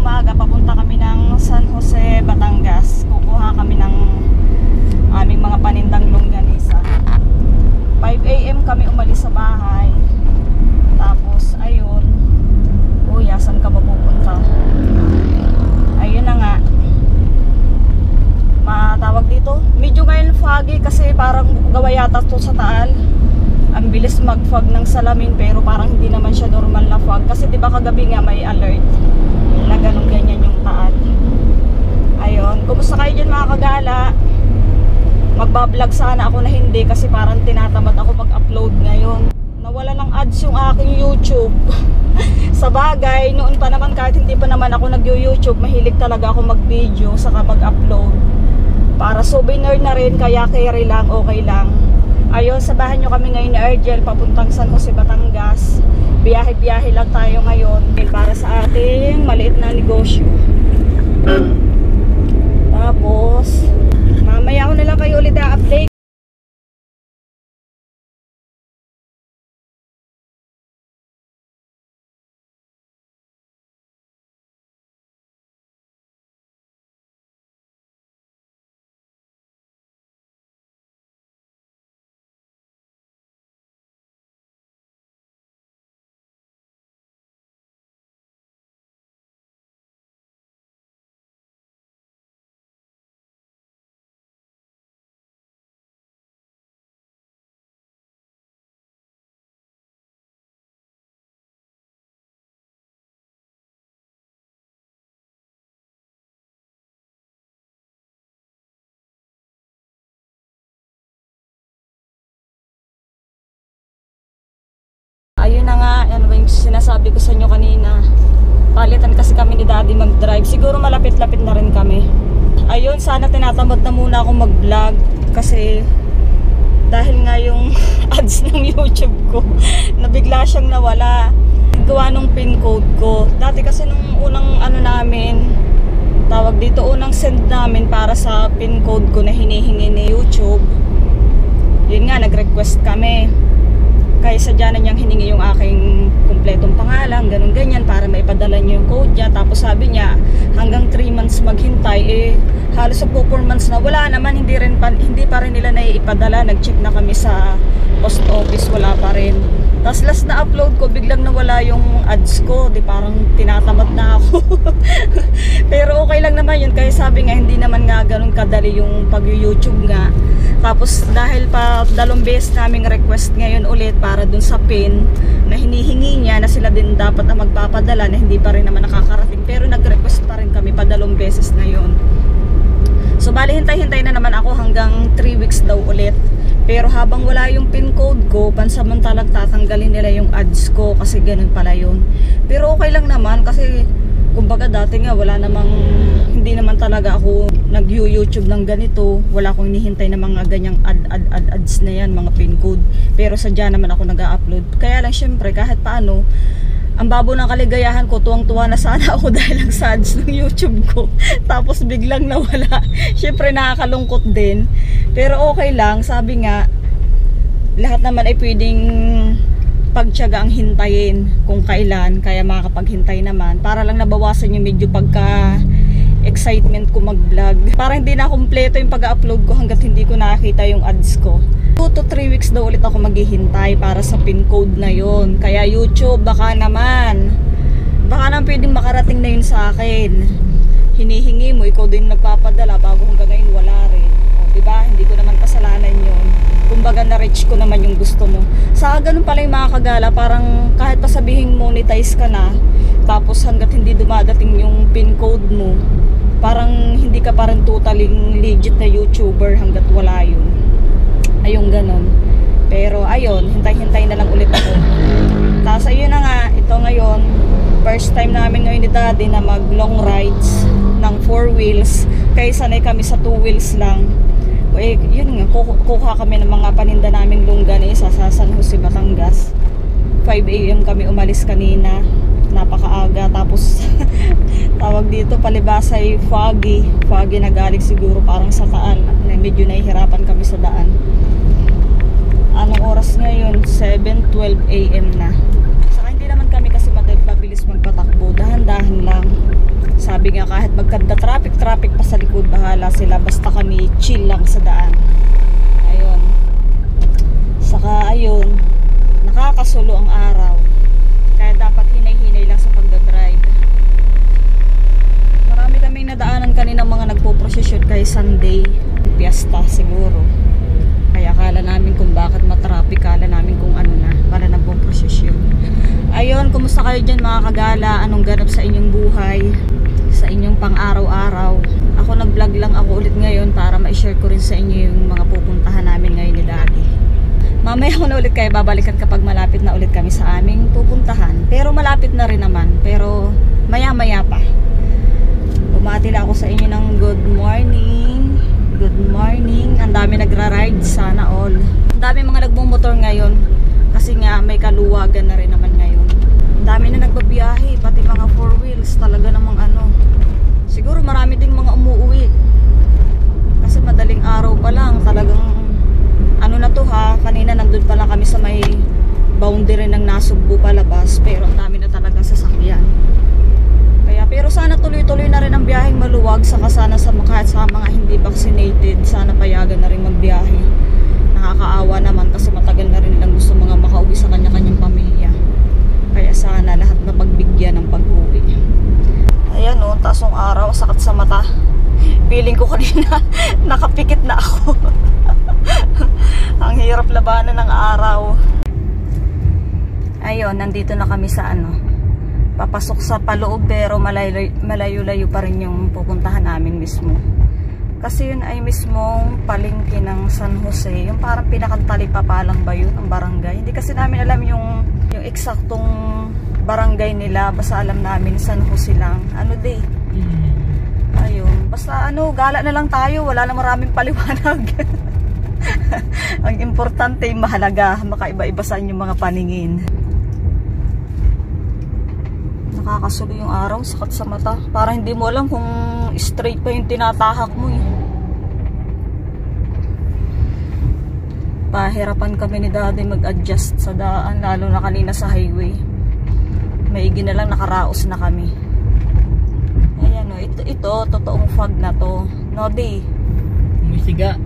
umaga, papunta kami ng San Jose, Batangas. Kukuha kami ng aming mga panindang longganisa. 5 AM kami umalis sa bahay. Tapos, ayun. Uy, asan ka ba pupunta? Ayun na nga. Matawag dito. Medyo ngayon foggy kasi parang gawa yata to sa Taal. Ang bilis mag-fog ng salamin pero parang hindi naman siya normal na fog. Kasi diba kagabi nga may alert na ganun ganyan yung Taal. Ayun. Kumusta kayo dyan mga kagala? Magbablog sana ako na hindi kasi parang tinatamad ako mag-upload ngayon. Nawala ng ads yung aking YouTube. Sa bagay, noon pa naman kahit hindi pa naman ako nag-YouTube, mahilig talaga ako mag-video saka mag-upload. Para souvenir na rin, kaya carry lang, okay lang. Ayun, sabahan nyo kami ngayon ni Argel papuntang San Jose, Batangas. Biyahe-biyahe lang tayo ngayon para sa ating maliit na negosyo. Tapos, mamaya ko na lang kayo ulit i-update. Ayun na nga, ano ba yung sinasabi ko sa inyo kanina. Palitan kasi kami ni Daddy mag-drive. Siguro malapit-lapit na rin kami. Ayun, sana tinatamad na muna akong mag-vlog. Kasi dahil nga yung ads ng YouTube ko, nabigla siyang nawala. Gawa nung pin code ko. Dati kasi nung unang ano namin, tawag dito, unang send namin para sa pin code ko na hinihingi ni YouTube. Yun nga, nag-request kami. Kaya sadya na niyang hiningi yung aking kumpletong pangalan, ganun ganyan, para maipadala niya yung code niya. Tapos sabi niya, hanggang 3 months maghintay. Halos sa 4 months na, wala naman, hindi pa rin nila naiipadala. Nag-check na kami sa post office, wala pa rin. Tapos last na upload ko, biglang nawala yung ads ko. Di parang tinatamad na ako. Pero okay lang naman yun, kaya sabi nga, hindi naman nga ganun kadali yung pag-YouTube nga. Tapos dahil pa 2 beses naming request ngayon ulit para dun sa pin na hinihingi niya, na sila din dapat ang magpapadala, na hindi pa rin naman nakakarating, pero nag-request pa rin kami pa 2 beses na yun. So bali hintay-hintay na naman ako hanggang 3 weeks daw ulit. Pero habang wala yung pin code ko, pansamantalang tatanggalin nila yung ads ko, kasi ganun pala yun. Pero okay lang naman kasi kumbaga dati nga wala namang, hindi naman talaga ako nag-YouTube ng ganito. Wala akong hinihintay na mga ganyang ads na yan, mga pin code. Pero sadya naman ako nag-upload. Kaya lang syempre kahit paano, ang babo ng kaligayahan ko, tuwang-tuwa na sana ako dahil lang sa ads ng YouTube ko. Tapos biglang nawala. Syempre nakakalungkot din. Pero okay lang, sabi nga, lahat naman ay pwedeng pagtiyaga ang hintayin kung kailan, kaya makakapaghintay naman. Para lang nabawasan yung medyo pagka excitement ko mag-vlog. Para hindi na kompleto yung pag-upload ko hanggat hindi ko nakakita yung ads ko. 2 to 3 weeks daw ulit ako maghihintay para sa pin code na yon. Kaya YouTube, baka naman pwedeng makarating na yun sa akin. Hinihingi mo, ikaw din nagpapadala, bago hanggang ngayon wala rin. O, diba? Hindi ko naman kasalanan yun. Kumbaga na-reach ko naman yung gusto mo. Sa ganun pala yung mga kagala, parang kahit pa sabihin monetize ka na, tapos hanggat hindi dumadating yung pin code mo, parang hindi ka parang totally legit na YouTuber hanggat wala yun. Ayun ganun. Pero ayun, hintay-hintay na lang ulit ako. Tapos ayun na nga, ito ngayon, first time namin ngayon ni Daddy na mag long rides ng 4 wheels. Kaya sanay kami sa 2 wheels lang. Yun nga, kukuha kami ng mga paninda naming longganisa sa San Jose, Batangas. 5 AM kami umalis kanina, napakaaga. Tapos tawag dito, palibasay foggy na galing siguro parang sa Taal, na medyo nahihirapan kami sa daan. Anong oras ngayon? 7:12 AM na. Saka hindi naman kami kasi mabilis magpatakbo, dahan-dahan lang. sabi nga kahit magkanda traffic pa sa likod, bahala sila, basta kami chill lang sa daan. Ayun. Saka ayun, nakakasulo ang araw. Kaya dapat hinay-hinay lang sa pagdadrive. Marami kaming nadaanan kanina mga nagpo-prosesyon kay Sunday. Fiesta siguro. Kaya akala namin kung bakit matraffic, akala namin kung ano na, para na pong prosesyon. Ayun, kumusta kayo dyan mga kagala? Anong ganap sa inyong buhay? Sa inyong pang-araw-araw? Ako nag-vlog lang ako ulit ngayon para ma-share ko rin sa inyo yung mga pupuntahan namin ngayon ni Daddy. Mamaya ko na ulit kayo babalikan kapag malapit na ulit kami sa aming pupuntahan. Pero malapit na rin naman, pero maya-maya pa. Bumati lang ako sa inyo ng good morning. Good morning. Ang dami nagra-ride, sana all. Ang dami mga nagmumotor ngayon kasi nga may kaluwagan na rin naman ngayon. Ang dami na nagbabiyahe, pati mga 4 wheels, talaga namang ano. Siguro marami ding mga umuwi. Kasi madaling araw pa lang, talagang ano na to ha, kanina nandun pa lang kami sa may boundary ng Nasugbu palabas, pero ang dami na talagang sasakyan. Pero sana tuloy-tuloy na rin ang biyaheng maluwag, saka sana sa mga hindi vaccinated, sana payagan na rin magbiyahe. Nakakaawa naman kasi matagal na rin nilang gusto mga makauwi sa kanya-kanyang pamilya. Kaya sana lahat na pagbigyan ng pag-uwi. Ayan o, tasong araw, sakit sa mata. Feeling ko kanina nakapikit na ako. Ang hirap labanan ng araw. Ayun, nandito na kami sa ano, papasok sa paloob, pero malayo-layo pa rin yung pupuntahan namin mismo. Kasi yun ay mismong palengke ng San Jose, yung parang pinakantalipapalang ba yun ang barangay. Hindi kasi namin alam yung eksaktong barangay nila, basta alam namin San Jose lang. Ano day? Ayun, basta ano, gala na lang tayo, wala na maraming paliwanag. Ang importante, mahalaga, makaiba-ibasan yung mga paningin. Nakakasulo yung araw, sakit sa mata. Para hindi mo alam kung straight pa yung tinatahak mo eh. Pahirapan kami ni Daddy mag-adjust sa daan, lalo na kanina sa highway. Maigi na lang nakaraos na kami. Ayan o, ito totoong fog na to. No, di? May siga.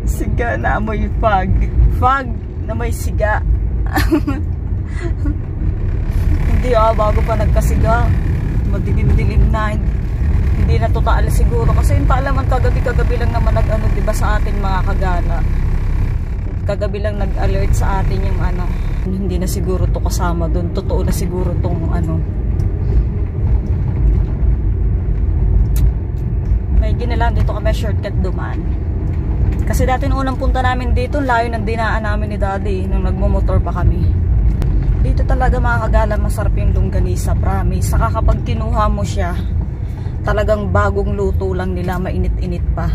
Siga na amoy fog. Fog na may siga. Hindi bago pa nagkasiga, madilim-dilim na. Hindi na total siguro kasi yung paalaman kagabi lang naman nag-ano, diba, sa atin mga kagala. Kagabi lang nag-alert sa atin yung ano, hindi na siguro to kasama doon. Totoo na siguro tong ano. May ginalang dito kami shortcut duman. Kasi dati nung unang punta namin dito, layo ng dinaan namin ni Daddy nung nagmumotor pa kami. Dito talaga mga kagala, masarap yung longganisa, promise. Saka kapag kinuha mo siya, talagang bagong luto lang nila, mainit-init pa.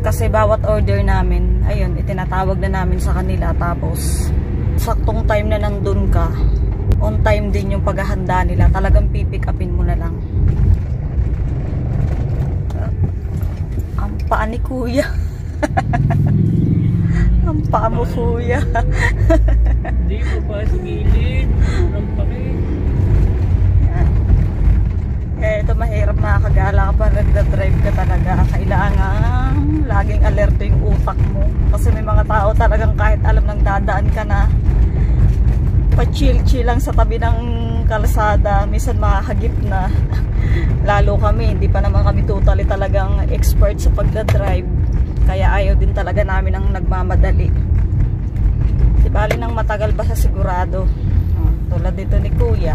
Kasi bawat order namin, ayun, itinatawag na namin sa kanila. Tapos, saktong time na nandun ka, on time din yung paghahanda nila. Talagang pipick upin mo na lang. Ang paa ni Kuya. Ang paa mo, Kuya. Hindi mo pa sa gilid. Ang paki. Kaya ito mahirap na kagala kapag nagdadrive ka talaga. Kailangan laging alerto yung utak mo. Kasi may mga tao talagang kahit alam nang dadaan ka na, pa-chill-chill lang sa tabi ng kalsada. Minsan makahagip na. Lalo kami, hindi pa naman kami totally talagang expert sa pagdadrive. Kaya ayaw din talaga namin ang nagmamadali. Di bali nang matagal ba sa sigurado. Tulad dito ni Kuya.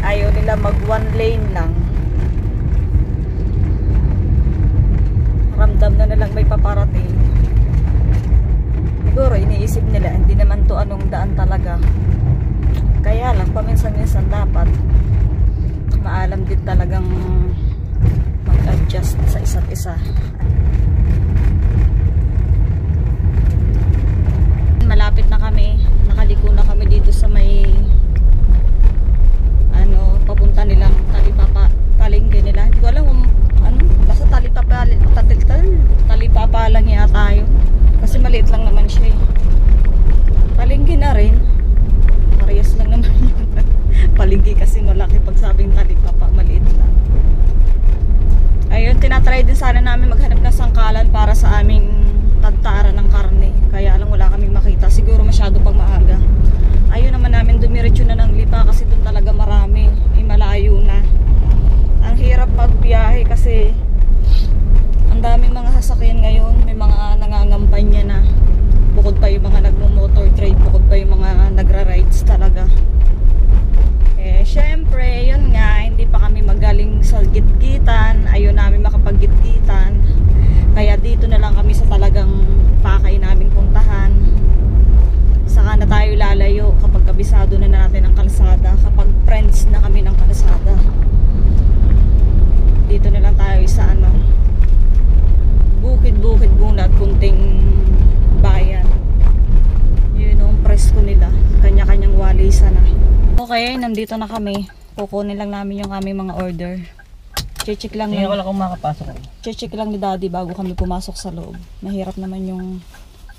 Ayaw nila mag one lane lang. Ramdam na nilang may paparating. Siguro iniisip nila, hindi naman to anong daan talaga. Kaya lang, paminsan-minsan dapat maalam din talagang mag-adjust sa isa't isa. Malapit na kami, nakaliko na kami dito sa may ano, papunta nilang palengke nila. Hindi ko alam kung ano, basta talipapa lang yata yun. Kasi maliit lang naman siya eh. sa aming tagtara ng karne. Kaya lang wala kaming makita. Siguro masyado pang maaga. Ayun naman namin dumiretso na ng Lipa kasi doon talaga marami. Malayo na. Ang hirap magbiyahe kasi ang daming mga sasakyan ngayon. May mga nangangampanya na. Bukod pa yung mga nagmo-motor trade, bukod pa yung mga nagra-rides talaga. Syempre, yun nga, hindi pa kami magaling sa gitgitan. Ayaw namin makapag-gitgitan. Kaya dito na lang kami sa talagang pakay namin puntahan. Saka na tayo lalayo kapag kabisado na natin ang kalsada, kapag friends na kami ng kalsada. Dito na lang tayo sa bukid-bukid muna at kunting bayan. Yun ang presko nila, kanya-kanyang walisan na. Okay, nandito na kami. Kukunin lang namin yung aming mga order. Check lang Hindi ko lang kung makapasok. check lang ni Daddy bago kami pumasok sa loob. Mahirap naman yung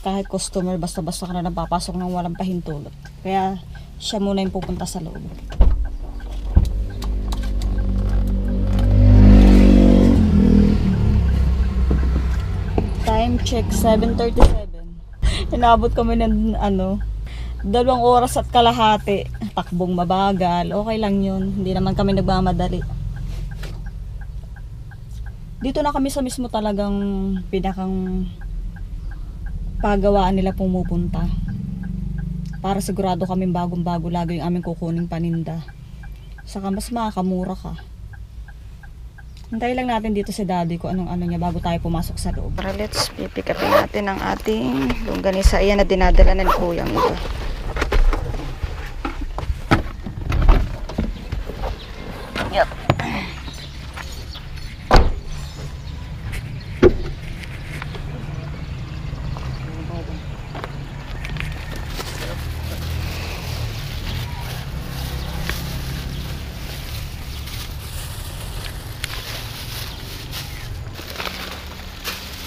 kahit customer basta-basta ka na napapasok ng walang pahintulot. Kaya siya muna yung pupunta sa loob. Time check 7:37. Inabot kami ng 2 oras at kalahati. Takbong mabagal. Okay lang yun. Hindi naman kami nagmamadali. Dito na kami sa mismo talagang pinakang pagawaan nila pumupunta. Para sigurado kami bagong-bago lagi yung aming kukuning paninda. Saka mas makakamura ka. Hintayin lang natin dito si Daddy ko anong niya bago tayo pumasok sa loob. Para let's pipick up natin ang ating longganisa. Ayan na dinadala na ni Kuyang iba. Yep.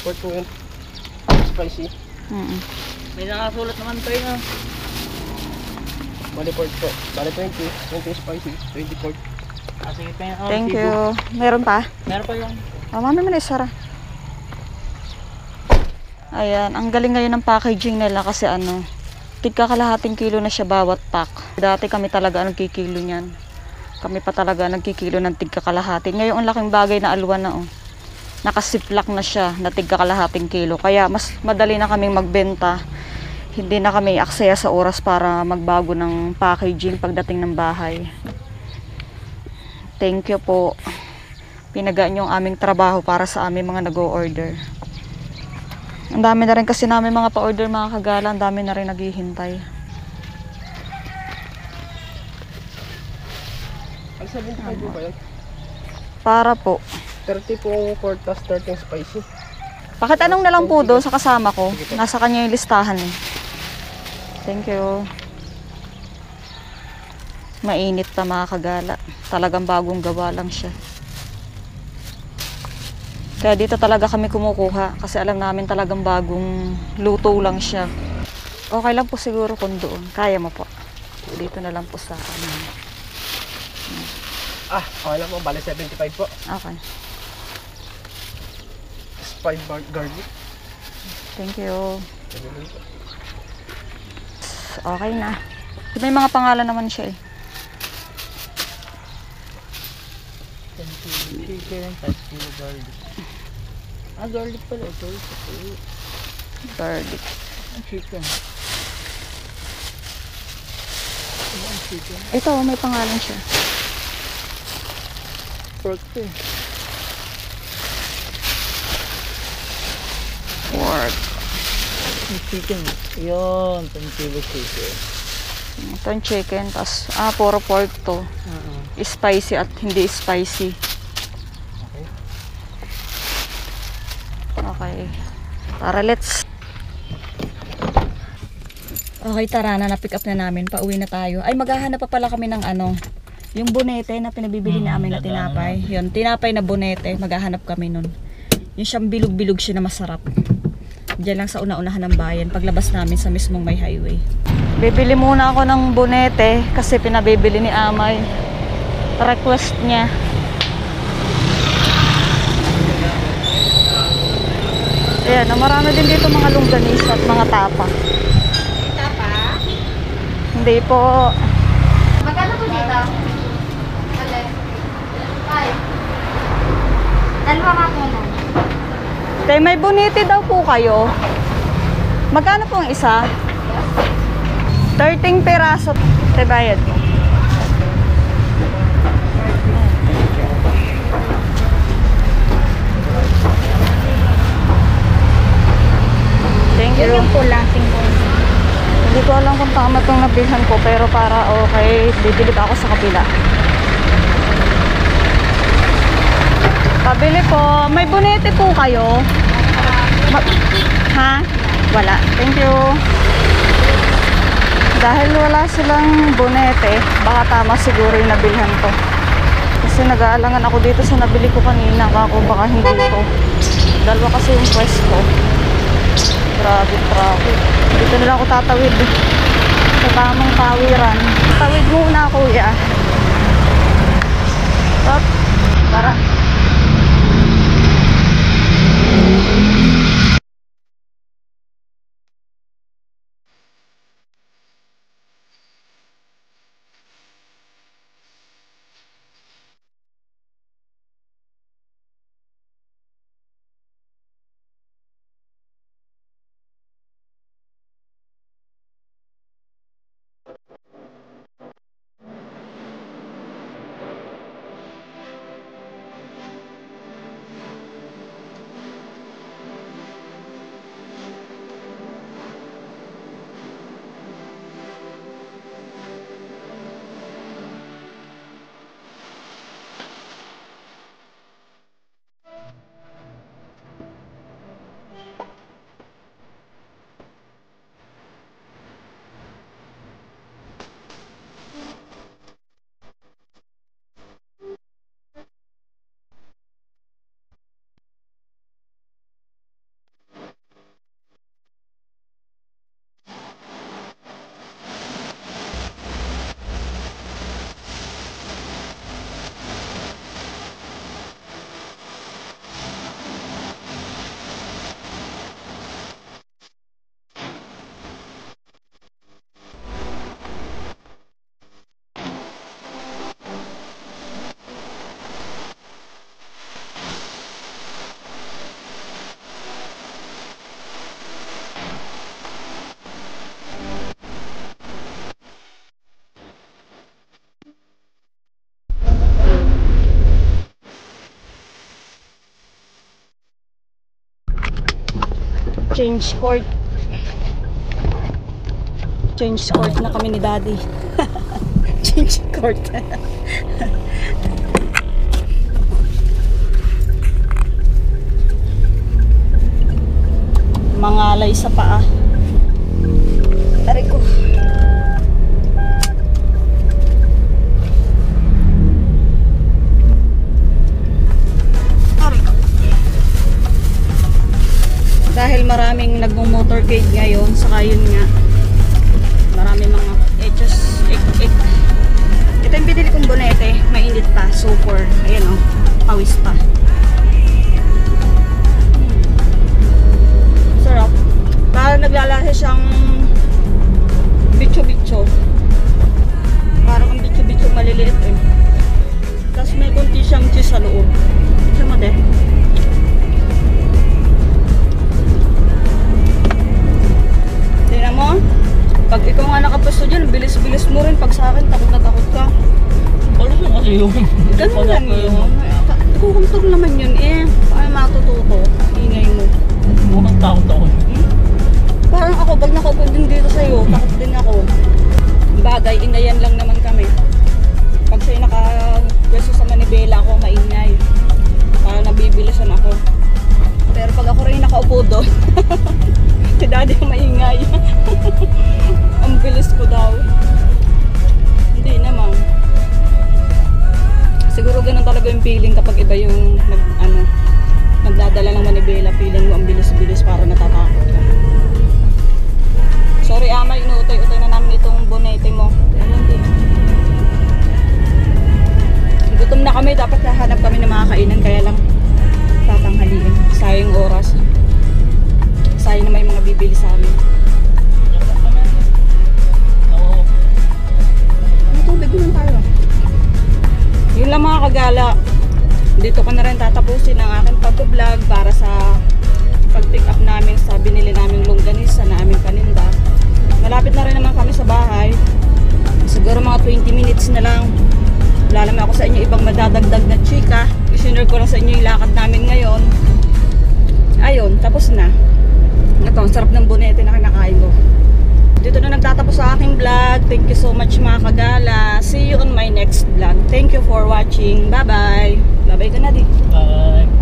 Pork po yun. Spicy. May nakasulat naman tayo na. Bali pork po. Bali 20. 20 spicy. 20 pork. Sige pa yun. Thank you. Meron pa? Meron pa yung Mami mo na isara. Ayan, ang galing ngayon ng packaging nila kasi tigka kalahating kilo na siya bawat pack. Dati kami talaga nagkikilo niyan. Kami pa talaga nagkikilo ng tigka kalahati. Ngayon ang laking bagay na alwan na nakasiplak na siya na tigka kalahating kilo. Kaya mas madali na kaming magbenta. Hindi na kami aksaya sa oras para magbago ng packaging pagdating ng bahay. Thank you po. Pinagaan yung aming trabaho para sa aming mga nag-o-order. Ang dami na rin kasi namin mga pa-order mga kagala. Ang dami na rin naghihintay. Ang 75 po ba yun? Para po. 30 po pork tas 30 spicy. Bakit anong na lang po doon sa kasama ko? Nasa kanya yung listahan eh. Thank you. Mainit pa mga kagala. Talagang bagong gawa lang siya. Kaya dito talaga kami kumukuha. Kasi alam namin talagang bagong luto lang siya. Okay lang po siguro kung doon. Kaya mo po. Dito na lang po sa Okay lang po. Bali 75 po. Okay. 5 garlic. Thank you. Okay na. May mga pangalan naman siya eh. chicken, 5 kilo garlic. Garlic pala ito. Garlic. Chicken. Chicken. Ito, may pangalan siya. Pork to. Pork. Chicken. Yun, 10 kilo chicken. Ito yung chicken. Tapos, puro pork to. Spicy at hindi spicy. Okay. Tara, let's. Okay, tara na. Na-pick up na namin. Pauwi na tayo. Ay, maghahanap pa pala kami ng yung bonete na pinabibili namin na tinapay. Yun, tinapay na bonete. Maghahanap kami nun. Yung siyang bilog-bilog siya na masarap. Diyan lang sa una-unahan ng bayan. Paglabas namin sa mismong may highway. Bibili muna ako ng bonete kasi pinabibili ni Amay. Request niya. Ayan, marami din dito mga longganisa at mga tapa. Tapa? Hindi po. Magkano po dito? Alin? 5. Dalawa nga po na. Tay, may bonete daw po kayo. Magkano po ang isa? 13 peraso. Tay, bayad mo. Thank you. Yun yung pula, 50. Hindi ko alam kung tama itong nabilhan ko, pero para okay, bibili pa ako sa kabila. Pabili po. May bonete po kayo? Ha? Wala. Thank you. Dahil wala silang bonete, baka tama siguro yung nabilhan ko. Kasi nag-aalangan ako dito sa nabili ko kanina. Baka hindi ko. Dalawa kasi yung pwesto. Grabe traffic. Dito na lang ako tatawid sa tamang tawiran. Tawid muna kuya. Stop. Tara. Change court. Change court na kami ni Daddy. Change court. Mangalay sa paa. Aray ko. Dahil maraming nagmo-motorcade ngayon, saka yun nga, maraming mga ito yung binili kong bonete, mainit pa, super, ayan o, pawis pa. Sarap. Parang naglalasa siyang bitso-bitso. Parang ang bitso-bitso maliliit eh. Tapos may konti siyang cheese sa loob. Sama din. Pag ikaw nga nakapusto dyan, bilis-bilis mo rin. Pag sa akin, takot na takot ka. Ano na kasi yun? Ganun lang yun. Kukuntog naman yun eh. Paano matututo? Ingay mo. Mukhang takot ako. Parang ako, pag nakaupo din dito sa'yo, takot din ako. Bagay, inayan lang naman kami. Pag sa'yo nakapwesto sa manibela ako, maingay. Parang nabibilisan ako. Pero pag ako rin nakaupo doon, si Daddy ang maingay. Ang bilis ko daw. Hindi naman. Siguro ganun talaga yung feeling kapag iba yung nagdadala ng manibela. Feeling mo ang bilis-bilis para natatakot ka. Sorry ama, inuutay-utay na namin itong bonete mo. Ayun din. Gutom na kami, dapat hahanap kami ng mga kainan, kaya lang tatanghaliin. Sayang oras. ko na rin tatapusin ang aking pag-vlog para sa pag-pick up namin sa binili naming longganisa na aming paninda. Malapit na rin naman kami sa bahay. Siguro mga 20 minutes na lang. Wala naman ako sa inyo ibang madadagdag na chika. I-share ko lang sa inyo yung lakad namin ngayon. Ayun, tapos na. Ito, ang sarap ng bonete na kinakain ko. Dito na nagtatapos sa aking vlog. Thank you so much mga kagala. See you on my next vlog. Thank you for watching. Bye-bye. Bye-bye ka na di. Bye.